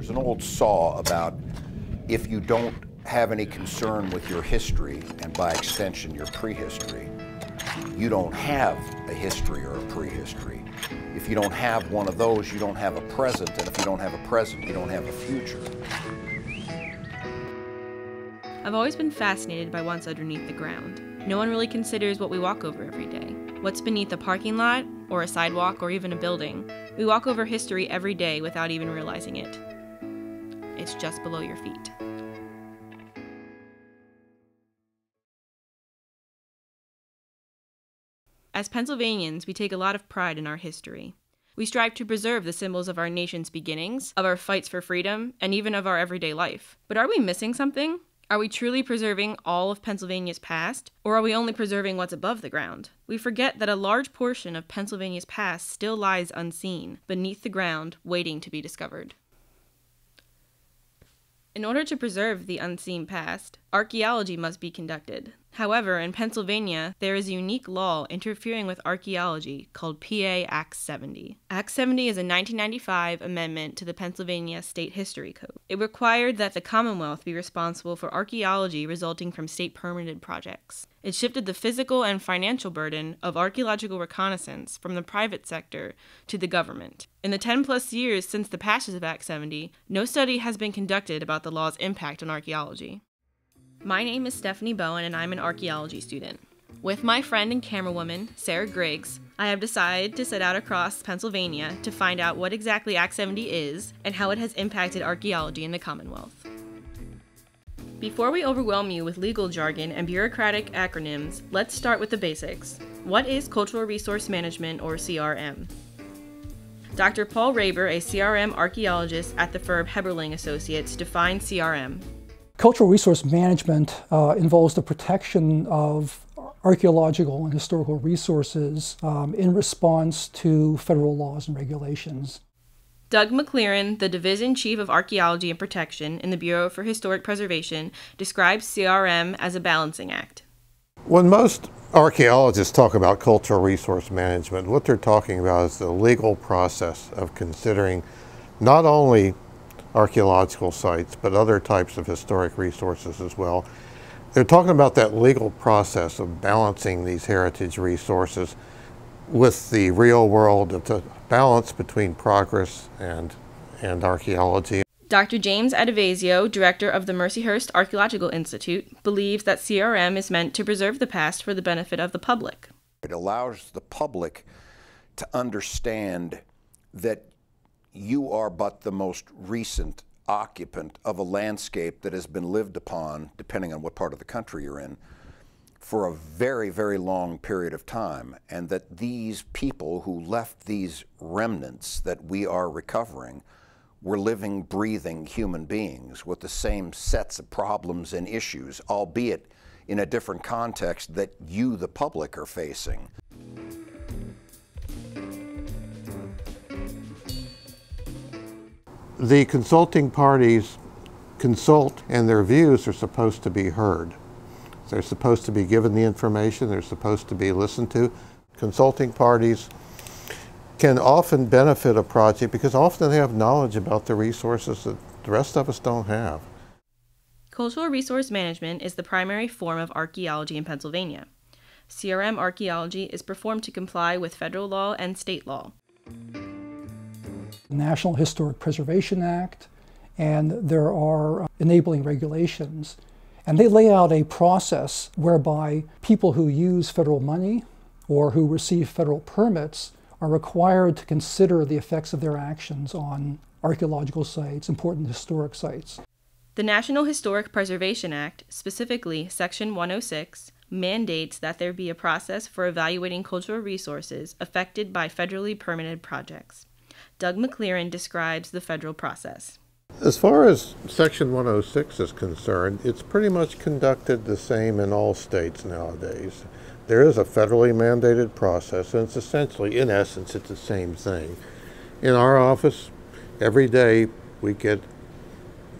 There's an old saw about if you don't have any concern with your history, and by extension your prehistory, you don't have a history or a prehistory. If you don't have one of those, you don't have a present, and if you don't have a present, you don't have a future. I've always been fascinated by what's underneath the ground. No one really considers what we walk over every day. What's beneath a parking lot, or a sidewalk, or even a building? We walk over history every day without even realizing it. It's just below your feet. As Pennsylvanians, we take a lot of pride in our history. We strive to preserve the symbols of our nation's beginnings, of our fights for freedom, and even of our everyday life. But are we missing something? Are we truly preserving all of Pennsylvania's past, or are we only preserving what's above the ground? We forget that a large portion of Pennsylvania's past still lies unseen, beneath the ground, waiting to be discovered. In order to preserve the unseen past, archaeology must be conducted. However, in Pennsylvania, there is a unique law interfering with archaeology called PA Act 70. Act 70 is a 1995 amendment to the Pennsylvania State History Code. It required that the Commonwealth be responsible for archaeology resulting from state-permitted projects. It shifted the physical and financial burden of archaeological reconnaissance from the private sector to the government. In the 10-plus years since the passage of Act 70, no study has been conducted about the law's impact on archaeology. My name is Stephanie Bowen, and I'm an archaeology student. With my friend and camerawoman, Sarah Griggs, I have decided to set out across Pennsylvania to find out what exactly Act 70 is and how it has impacted archaeology in the Commonwealth. Before we overwhelm you with legal jargon and bureaucratic acronyms, let's start with the basics. What is Cultural Resource Management, or CRM? Dr. Paul Raber, a CRM archaeologist at the firm Heberling Associates, defines CRM. Cultural resource management involves the protection of archaeological and historical resources in response to federal laws and regulations. Doug McLaren, the Division Chief of Archaeology and Protection in the Bureau for Historic Preservation, describes CRM as a balancing act. When most archaeologists talk about cultural resource management, what they're talking about is the legal process of considering not only archaeological sites, but other types of historic resources as well. They're talking about that legal process of balancing these heritage resources with the real world, of the balance between progress and archaeology. Dr. James Adivasio, director of the Mercyhurst Archaeological Institute, believes that CRM is meant to preserve the past for the benefit of the public. It allows the public to understand that you are but the most recent occupant of a landscape that has been lived upon, depending on what part of the country you're in, for a very, very long period of time, and that these people who left these remnants that we are recovering were living, breathing human beings with the same sets of problems and issues, albeit in a different context that you, the public, are facing. The consulting parties consult, and their views are supposed to be heard. They're supposed to be given the information, they're supposed to be listened to. Consulting parties can often benefit a project because often they have knowledge about the resources that the rest of us don't have. Cultural resource management is the primary form of archaeology in Pennsylvania. CRM archaeology is performed to comply with federal law and state law. The National Historic Preservation Act, and there are enabling regulations. And they lay out a process whereby people who use federal money or who receive federal permits are required to consider the effects of their actions on archaeological sites, important historic sites. The National Historic Preservation Act, specifically Section 106, mandates that there be a process for evaluating cultural resources affected by federally permitted projects. Doug McLaren describes the federal process. As far as Section 106 is concerned, it's pretty much conducted the same in all states nowadays. There is a federally mandated process, and it's essentially, in essence, it's the same thing. In our office, every day we get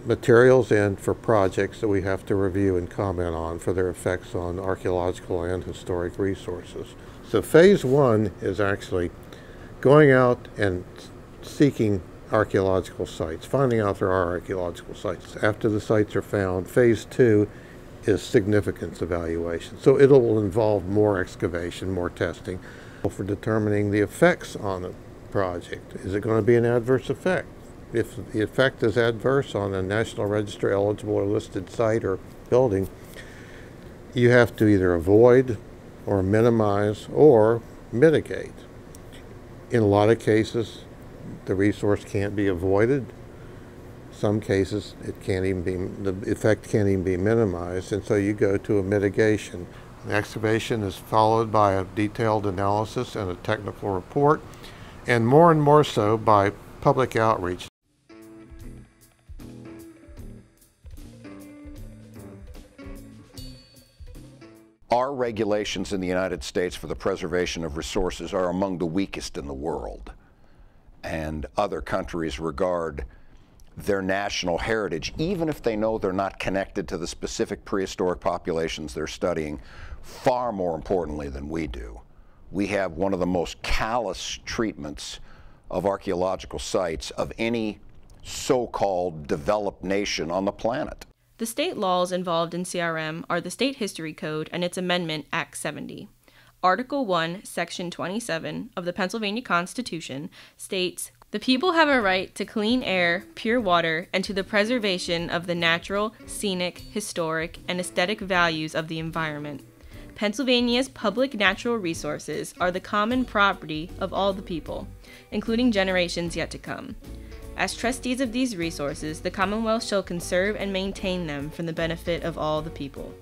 materials in for projects that we have to review and comment on for their effects on archaeological and historic resources. So phase one is actually going out and seeking archaeological sites, finding out there are archaeological sites. After the sites are found, phase 2 is significance evaluation. So it'll involve more excavation, more testing for determining the effects on the project. Is it going to be an adverse effect? If the effect is adverse on a National Register eligible or listed site or building, you have to either avoid or minimize or mitigate. In a lot of cases, the resource can't be avoided. Some cases, it can't even be, the effect can't even be minimized, and so you go to a mitigation. The excavation is followed by a detailed analysis and a technical report, and more so by public outreach. Our regulations in the United States for the preservation of resources are among the weakest in the world, and other countries regard their national heritage, even if they know they're not connected to the specific prehistoric populations they're studying, far more importantly than we do. We have one of the most callous treatments of archaeological sites of any so-called developed nation on the planet. The state laws involved in CRM are the State History Code and its amendment, Act 70. Article 1, Section 27 of the Pennsylvania Constitution states, "The people have a right to clean air, pure water, and to the preservation of the natural, scenic, historic, and aesthetic values of the environment. Pennsylvania's public natural resources are the common property of all the people, including generations yet to come. As trustees of these resources, the Commonwealth shall conserve and maintain them for the benefit of all the people."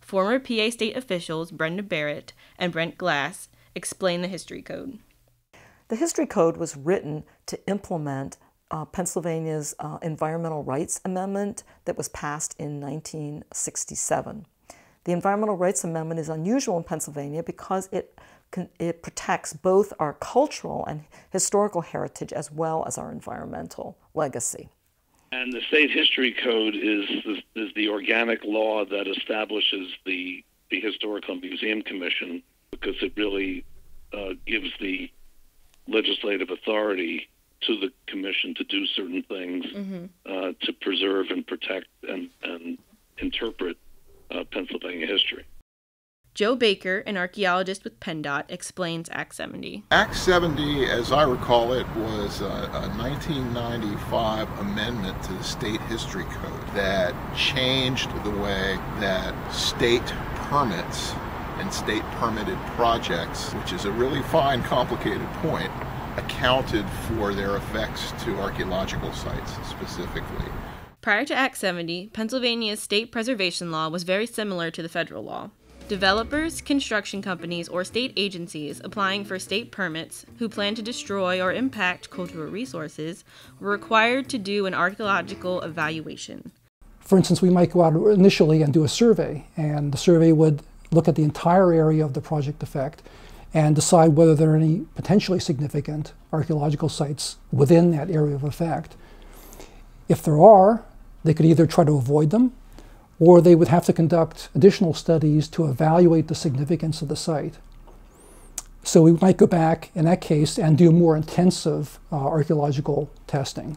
Former PA state officials Brenda Barrett and Brent Glass explain the History Code. The History Code was written to implement Pennsylvania's Environmental Rights Amendment that was passed in 1967. The Environmental Rights Amendment is unusual in Pennsylvania because it protects both our cultural and historical heritage as well as our environmental legacy. And the State History Code is the organic law that establishes the Historical Museum Commission, because it really gives the legislative authority to the commission to do certain things to preserve and protect and interpret Pennsylvania history. Joe Baker, an archaeologist with PennDOT, explains Act 70. Act 70, as I recall it, was a 1995 amendment to the State History Code that changed the way that state permits and state permitted projects, which is a really fine, complicated point, accounted for their effects to archaeological sites specifically. Prior to Act 70, Pennsylvania's state preservation law was very similar to the federal law. Developers, construction companies, or state agencies applying for state permits who plan to destroy or impact cultural resources were required to do an archaeological evaluation. For instance, we might go out initially and do a survey, and the survey would look at the entire area of the project effect and decide whether there are any potentially significant archaeological sites within that area of effect. If there are, they could either try to avoid them, or they would have to conduct additional studies to evaluate the significance of the site. So we might go back in that case and do more intensive archaeological testing.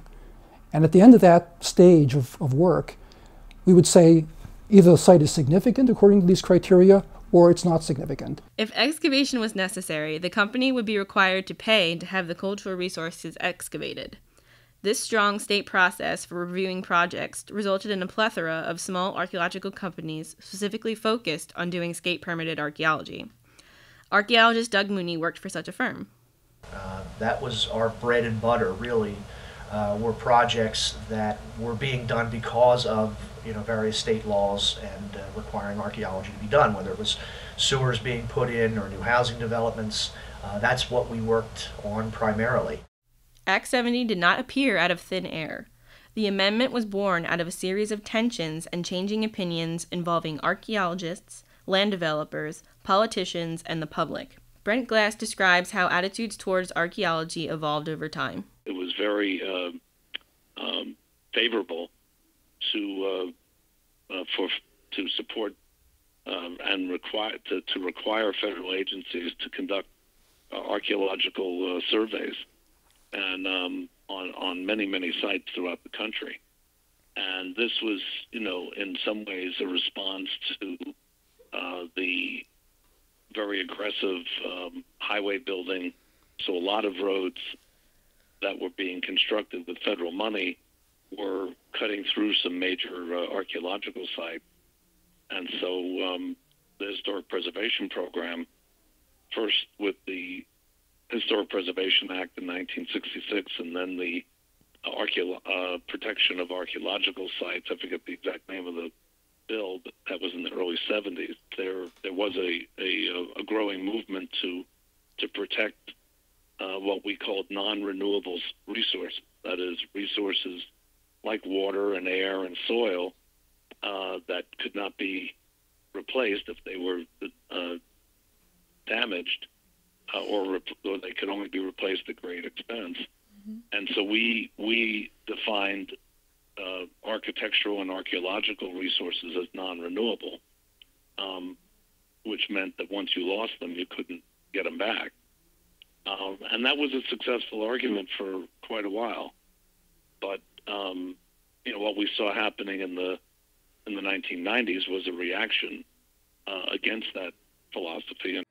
And at the end of that stage of work, we would say either the site is significant according to these criteria, or it's not significant. If excavation was necessary, the company would be required to pay to have the cultural resources excavated. This strong state process for reviewing projects resulted in a plethora of small archaeological companies specifically focused on doing state-permitted archaeology. Archaeologist Doug Mooney worked for such a firm. That was our bread and butter, really, were projects that were being done because of various state laws and requiring archaeology to be done, whether it was sewers being put in or new housing developments. That's what we worked on primarily. Act 70 did not appear out of thin air. The amendment was born out of a series of tensions and changing opinions involving archaeologists, land developers, politicians, and the public. Brent Glass describes how attitudes towards archaeology evolved over time. It was very favorable to support and to require federal agencies to conduct archaeological surveys and on many sites throughout the country. And this was, in some ways a response to the very aggressive highway building. So a lot of roads that were being constructed with federal money were cutting through some major archaeological sites. And so the Historic Preservation Program, first with the Historic Preservation Act in 1966, and then the Protection of Archaeological Sites, I forget the exact name of the bill, but that was in the early 70s. There was a growing movement to protect what we called non-renewable resources, that is, resources like water and air and soil that could not be replaced if they were damaged, or they could only be replaced at great expense. Mm-hmm. And so we defined architectural and archaeological resources as non-renewable, which meant that once you lost them, you couldn't get them back. And that was a successful argument for quite a while. But what we saw happening in the 1990s was a reaction against that philosophy.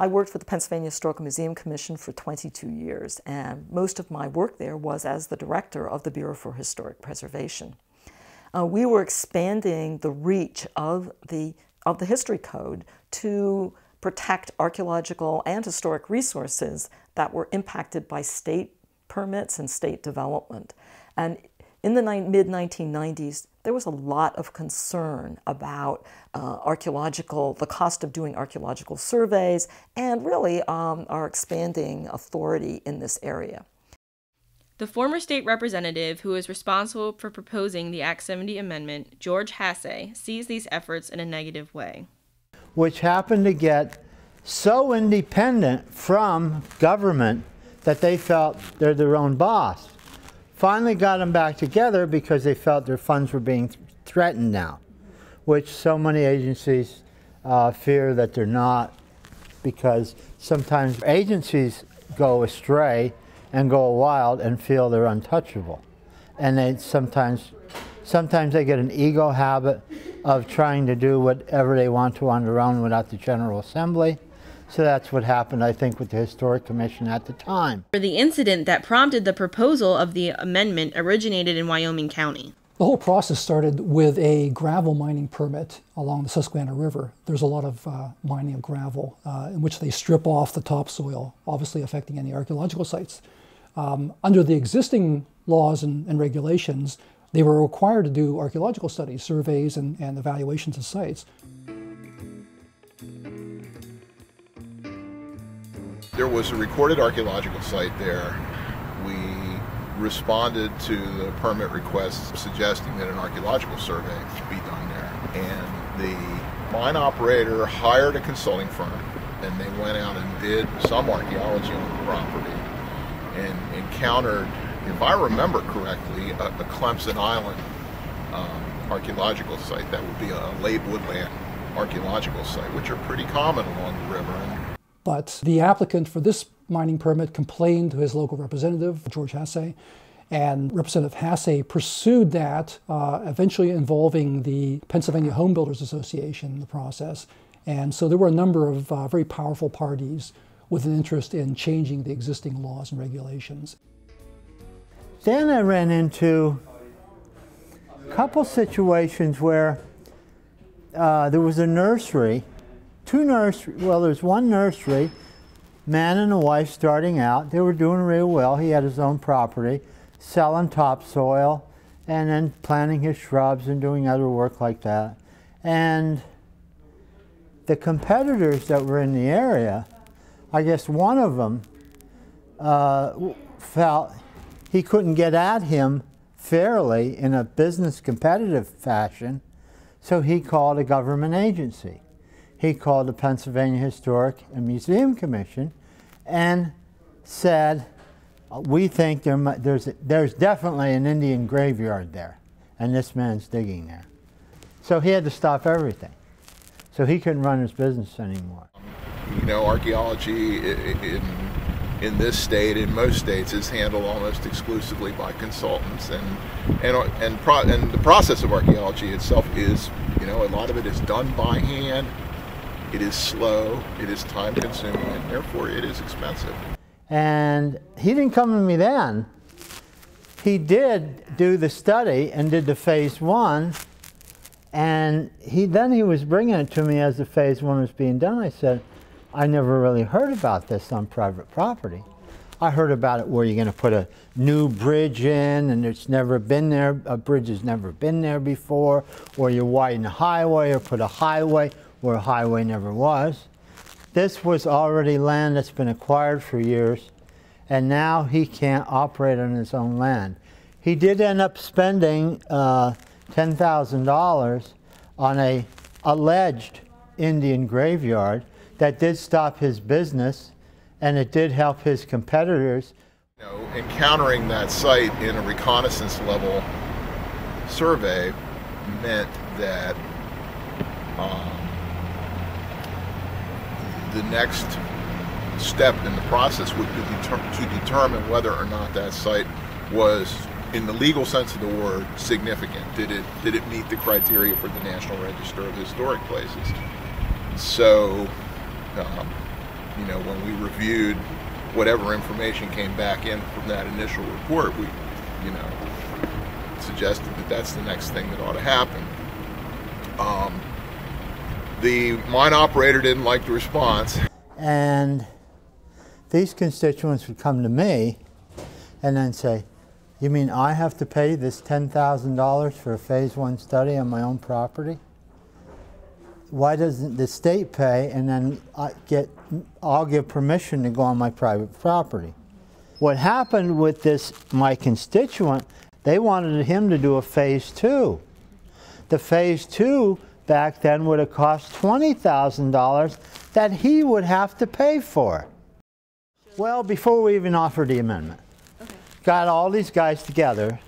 I worked for the Pennsylvania Historical Museum Commission for 22 years, and most of my work there was as the director of the Bureau for Historic Preservation. We were expanding the reach of the History Code to protect archaeological and historic resources that were impacted by state permits and state development. And in the mid-1990s, there was a lot of concern about the cost of doing archaeological surveys, and really our expanding authority in this area. The former state representative who was responsible for proposing the Act 70 amendment, George Hasse, sees these efforts in a negative way. Which happened to get so independent from government that they felt they're their own boss. Finally got them back together because they felt their funds were being threatened now, which so many agencies fear that they're not, because sometimes agencies go astray and go wild and feel they're untouchable. And they sometimes they get an ego habit of trying to do whatever they want to on their own without the General Assembly. So that's what happened, I think, with the Historic Commission at the time. The incident that prompted the proposal of the amendment originated in Wyoming County. The whole process started with a gravel mining permit along the Susquehanna River. There's a lot of mining of gravel in which they strip off the topsoil, obviously affecting any archaeological sites. Under the existing laws and regulations, they were required to do archaeological studies, surveys, and evaluations of sites. There was a recorded archaeological site there. We responded to the permit request suggesting that an archaeological survey be done there. And the mine operator hired a consulting firm, and they went out and did some archaeology on the property and encountered, if I remember correctly, a Clemson Island archaeological site. That would be a late woodland archaeological site, which are pretty common along the river. But the applicant for this mining permit complained to his local representative, George Hasse, and Representative Hasse pursued that, eventually involving the Pennsylvania Home Builders Association in the process. And so there were a number of very powerful parties with an interest in changing the existing laws and regulations. Then I ran into a couple situations where there was a nursery. There's one nursery, man and a wife starting out. They were doing real well. He had his own property, selling topsoil, and then planting his shrubs and doing other work like that. And the competitors that were in the area, I guess one of them felt he couldn't get at him fairly in a business competitive fashion, so he called a government agency. he called the Pennsylvania Historic and Museum Commission and said, we think there's definitely an Indian graveyard there, and this man's digging there. So he had to stop everything. So he couldn't run his business anymore. You know, archaeology in this state, in most states, is handled almost exclusively by consultants, and the process of archaeology itself is, you know, a lot of it is done by hand. It is slow, it is time consuming, and therefore it is expensive. And he didn't come to me then. He did do the study and did the phase 1, and then he was bringing it to me as the phase 1 was being done. I said, I never really heard about this on private property. I heard about it where you're going to put a new bridge in and it's never been there, a bridge has never been there before, or you widen a highway or put a highway where a highway never was. This was already land that's been acquired for years, and now he can't operate on his own land. He did end up spending $10,000 on an alleged Indian graveyard that did stop his business, and it did help his competitors. You know, encountering that site in a reconnaissance level survey meant that the next step in the process would be to determine whether or not that site was, in the legal sense of the word, significant. Did it meet the criteria for the National Register of Historic Places? So, you know, when we reviewed whatever information came back in from that initial report, we, you know, suggested that that's the next thing that ought to happen. The mine operator didn't like the response. And these constituents would come to me and then say, you mean I have to pay this $10,000 for a phase 1 study on my own property? Why doesn't the state pay and then I'll give permission to go on my private property? What happened with this, my constituent, they wanted him to do a phase 2. The phase 2 back then would have cost $20,000 that he would have to pay for. Well, before we even offered the amendment, got all these guys together,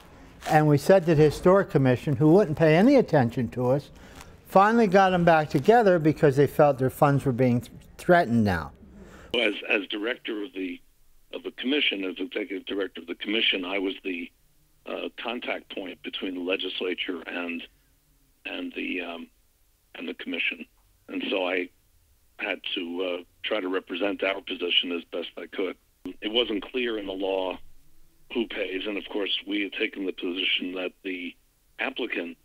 and we said to the Historic Commission, who wouldn't pay any attention to us, finally got them back together because they felt their funds were being threatened now. As director of the commission, as executive director of the commission, I was the contact point between the legislature and the commission, and so I had to try to represent our position as best I could. It wasn't clear in the law who pays, and of course we had taken the position that the applicant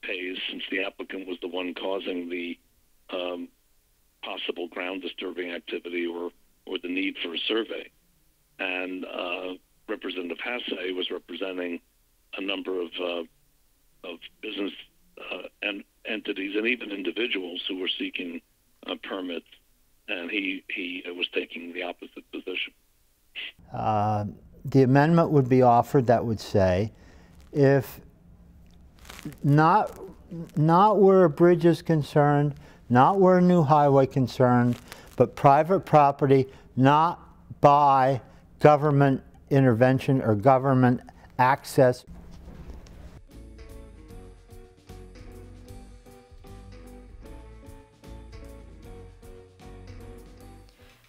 pays, since the applicant was the one causing the possible ground disturbing activity or the need for a survey. And Representative Hasse was representing a number of business and entities and even individuals who were seeking permits, and he was taking the opposite position. The amendment would be offered that would say, if not where a bridge is concerned, not where a new highway concerned, but private property, not by government intervention or government access.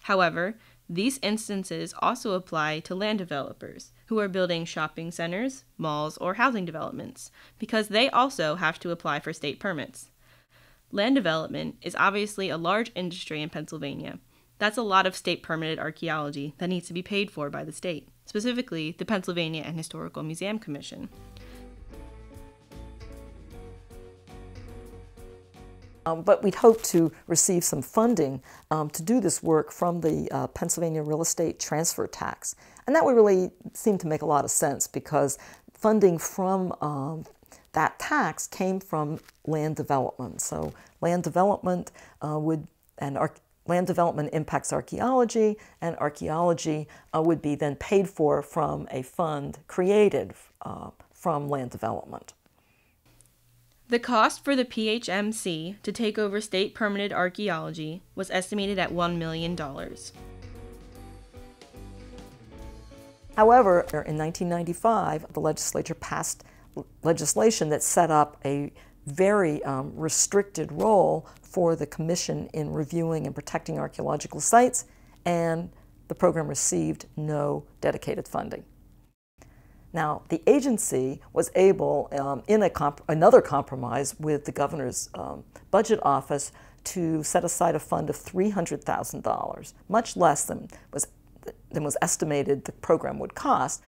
However, these instances also apply to land developers who are building shopping centers, malls, or housing developments, because they also have to apply for state permits. Land development is obviously a large industry in Pennsylvania. That's a lot of state permitted archaeology that needs to be paid for by the state, specifically the Pennsylvania and Historical Museum Commission. But we'd hope to receive some funding to do this work from the Pennsylvania Real Estate Transfer Tax. And that would really seem to make a lot of sense, because funding from that tax came from land development. So land development land development impacts archaeology, and archaeology would be then paid for from a fund created from land development. The cost for the PHMC to take over state permitted archaeology was estimated at $1 million. However, in 1995, the legislature passed legislation that set up a very restricted role for the Commission in reviewing and protecting archaeological sites, and the program received no dedicated funding. Now, the agency was able, in another compromise with the governor's budget office, to set aside a fund of $300,000, much less than was estimated the program would cost.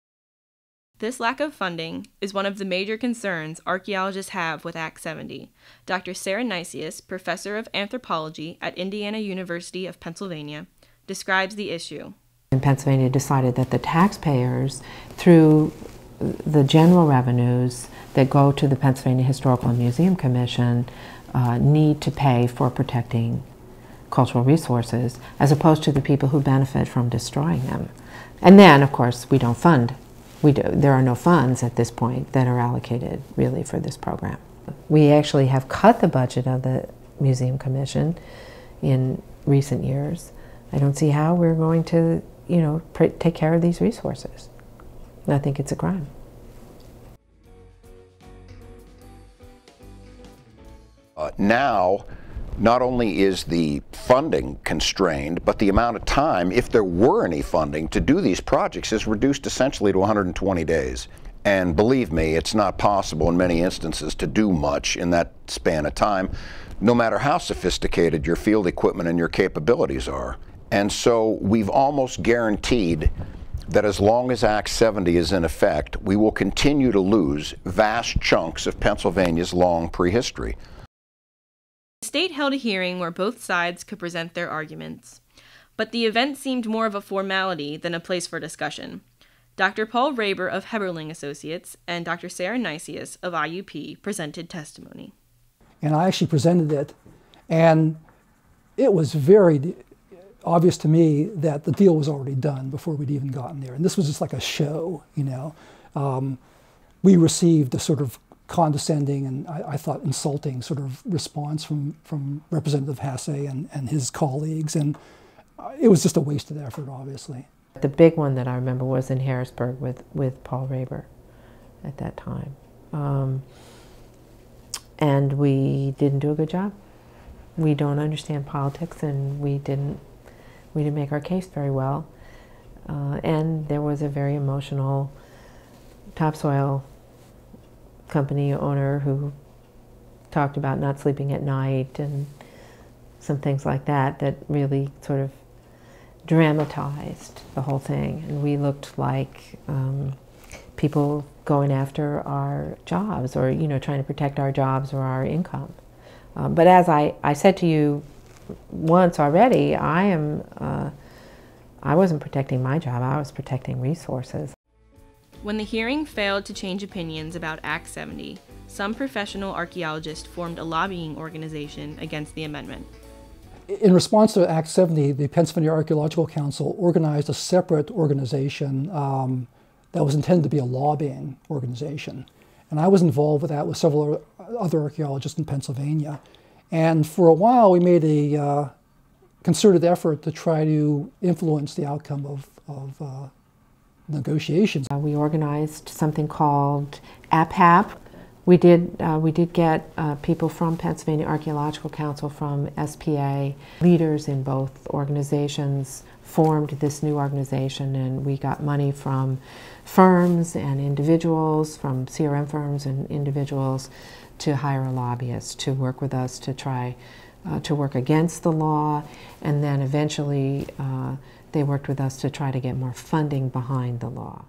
This lack of funding is one of the major concerns archaeologists have with Act 70. Dr. Sarah Nicias, professor of anthropology at Indiana University of Pennsylvania, describes the issue. And Pennsylvania decided that the taxpayers, through the general revenues that go to the Pennsylvania Historical and Museum Commission, need to pay for protecting cultural resources, as opposed to the people who benefit from destroying them. And then, of course, we don't fund. There are no funds at this point that are allocated really for this program. We actually have cut the budget of the Museum Commission in recent years. I don't see how we're going to, take care of these resources. And I think it's a crime. Now, not only is the funding constrained, but the amount of time, if there were any funding, to do these projects is reduced essentially to 120 days. And believe me, it's not possible in many instances to do much in that span of time, no matter how sophisticated your field equipment and your capabilities are. And so we've almost guaranteed that as long as Act 70 is in effect, we will continue to lose vast chunks of Pennsylvania's long prehistory. The state held a hearing where both sides could present their arguments, but the event seemed more of a formality than a place for discussion. Dr. Paul Raber of Heberling Associates and Dr. Sarah Nicias of IUP presented testimony. And I actually presented it, and it was very obvious to me that the deal was already done before we'd even gotten there. And this was just like a show, We received a sort of condescending and I thought insulting sort of response from Representative Hasse and his colleagues, and it was just a wasted effort, obviously. The big one that I remember was in Harrisburg with Paul Raber at that time. And we didn't do a good job. We don't understand politics, and we didn't make our case very well. And there was a very emotional topsoil company owner who talked about not sleeping at night and some things like that that really sort of dramatized the whole thing. And we looked like people going after our jobs, or trying to protect our jobs or our income. But as I said to you once already, I wasn't protecting my job, I was protecting resources. When the hearing failed to change opinions about Act 70, some professional archaeologists formed a lobbying organization against the amendment. In response to Act 70, the Pennsylvania Archaeological Council organized a separate organization that was intended to be a lobbying organization. And I was involved with that with several other archaeologists in Pennsylvania. And for a while, we made a concerted effort to try to influence the outcome of negotiations. We organized something called APHAP. We did get people from Pennsylvania Archaeological Council, from SPA. Leaders in both organizations formed this new organization, and we got money from firms and individuals, from CRM firms and individuals, to hire a lobbyist to work with us to try to work against the law, and then eventually they worked with us to try to get more funding behind the law.